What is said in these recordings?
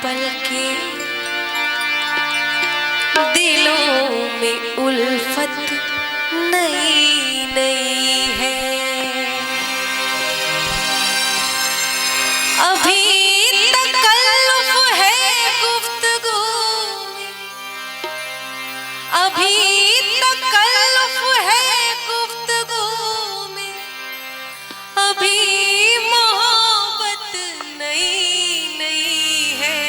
पलकें, दिलों में उल्फत नई नई है। अभी तकल्लुफ़ है गुफ्तगू में, अभी तकल्लुफ़ है गुफ्तगू में, अभी मोहब्बत नई नई है।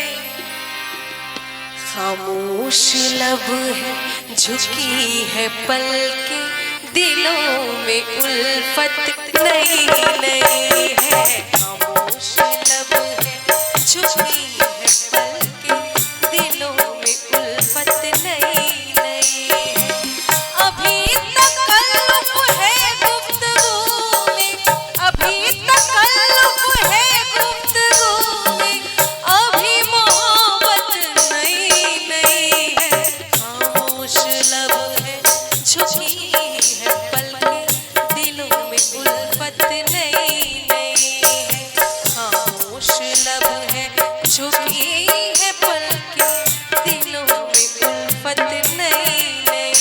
खामोश लब है, झुकी है पलकें, दिलों में उल्फत नई नई है। खामोश लब है, झुकी है पलकें, दिलों में उल्फत नई नई है। अभी तकल्लुफ़ है गुफ्तगू में, अभी तकल्लुफ़ है गुफ्तगू में, अभी मोहब्बत नई नई है। खामोश लब है, झुकी है पलकें, दिलों में उल्फत नई नई है। खामोश लब है, झुकी है पलकें, दिलों में उल्फत नई नई है।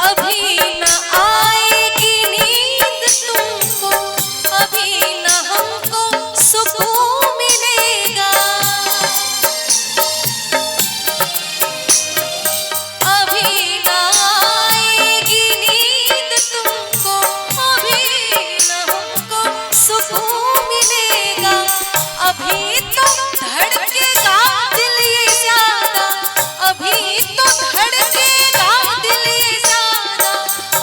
अभी न आएगी नींद तुमको, अभी न हमको सुकून मिलेगा, अभी न आएगी नींद तुमको, अभी न हमको सुकून मिलेगा। अभी तो धड़केगा दिल ये ज्यादा, अभी तो धड़केगा दिल ये ज्यादा,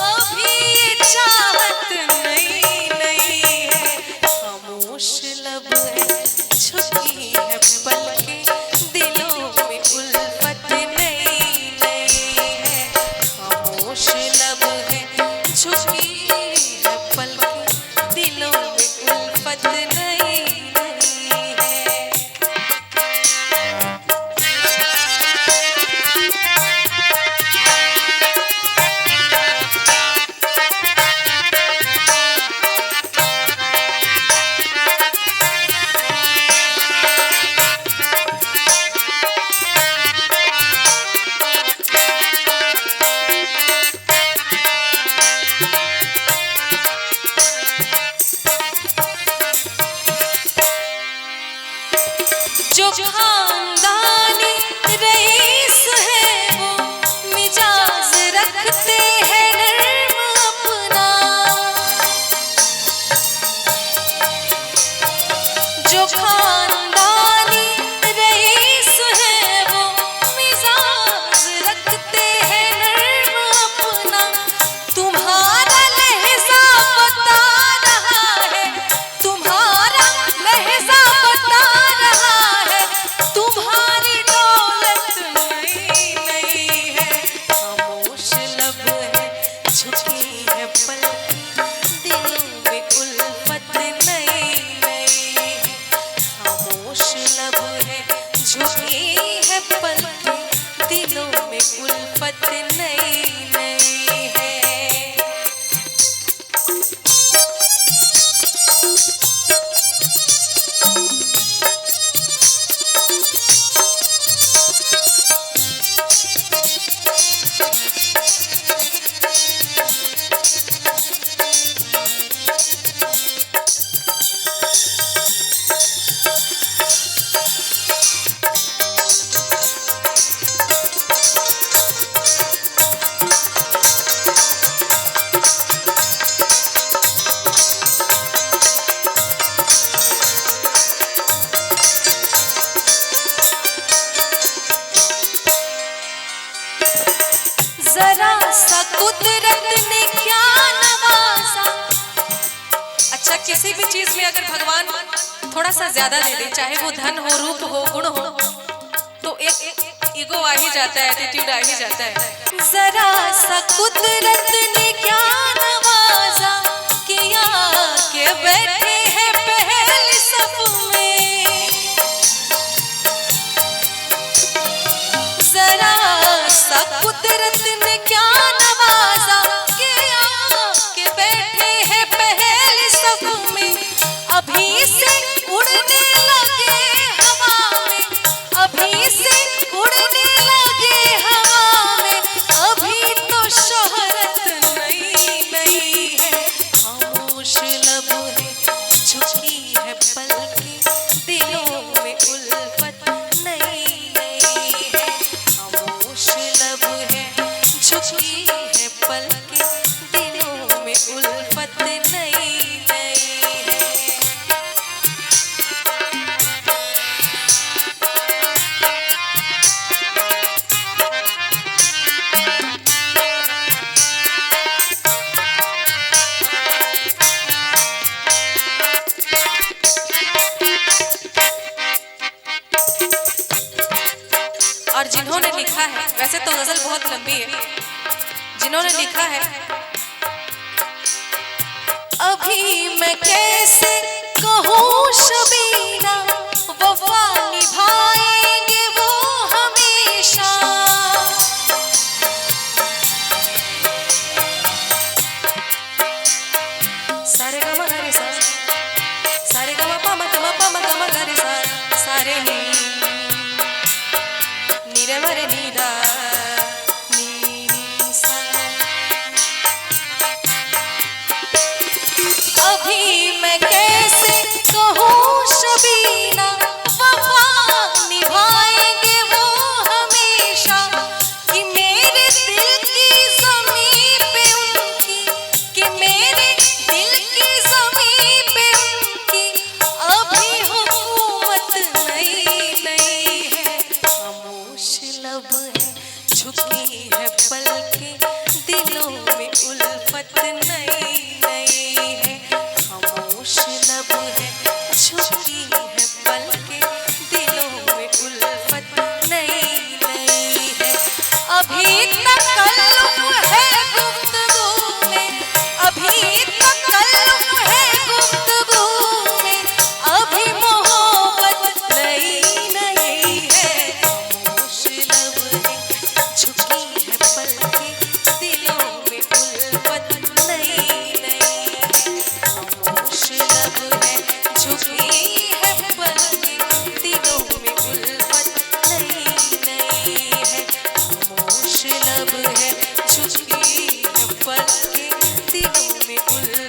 अभी ये चाहत नई नई है। खामोश लब है, झुकी है पलकें, दिलों में उल्फत नई नई है। खामोश लब है, झुकी है पलकें, दिलों में उल्फत नई नई है। भी चीज में अगर भगवान थोड़ा सा ज्यादा दे दे, चाहे वो धन हो, रूप हो, गुण हो, तो एक ईगो आ ही जाता है, एटीट्यूड आ ही जाता है। जरा सा कुदरत ने क्या नवाजा, किया के बैठे हैं पहल सब में। जरा सा कुदरत ने क्या नवाजा, किया के बैठे हैं पहल सब में। अभी से उड़ने लगे हवा में, अभी से उड़ने लगे हवा में, अभी तो शोहरत नई नई है। खामोश लब है, झुकी है पलकें, दिलों में उल्फत नई नई है। खामोश लब है, झुकी है पलकें, दिलों में उल्फत नई नई है। और जिन्होंने लिखा है, वैसे तो गजल बहुत लंबी है, जिन्होंने लिखा है, अभी मैं कैसे कहूँ शबीना, वफा निभाएंगे वो हमेशा। सारे गमा गरे सा, सारे गमा पमा गमा पमा गमा गरे सा, सारे नी रे मरे नीदा नी सा। अभी मैं कैसे कहूँ शबीना, वफा निभाएंगे वो हमेशा। कि मेरे दिल की ज़मीं पे उनकी, कि मेरे दिल की ज़मीं पे उनकी अभी हुकूमत नई नई है। खामोश लब है, झुकी है पलकें, दिलों में उल्फत नई नई है। खामोश लब है, झुकी है पलकें, दिलों में उल्फत नई नई है। अभी तकल्लुफ़ है गुफ्तगू में, अभी तकल्लुफ़ है गुफ्तगू में, अभी मोहब्बत नई नई है। खामोश लब है, झुकी है पलकें, दिलों में उल्फत नई नई है। खामोश लब है, झुकी है पलकें, दिलों में उल्फत नई नई है। खामोश लब है, झुकी है पलकें, दिलों में उल्फत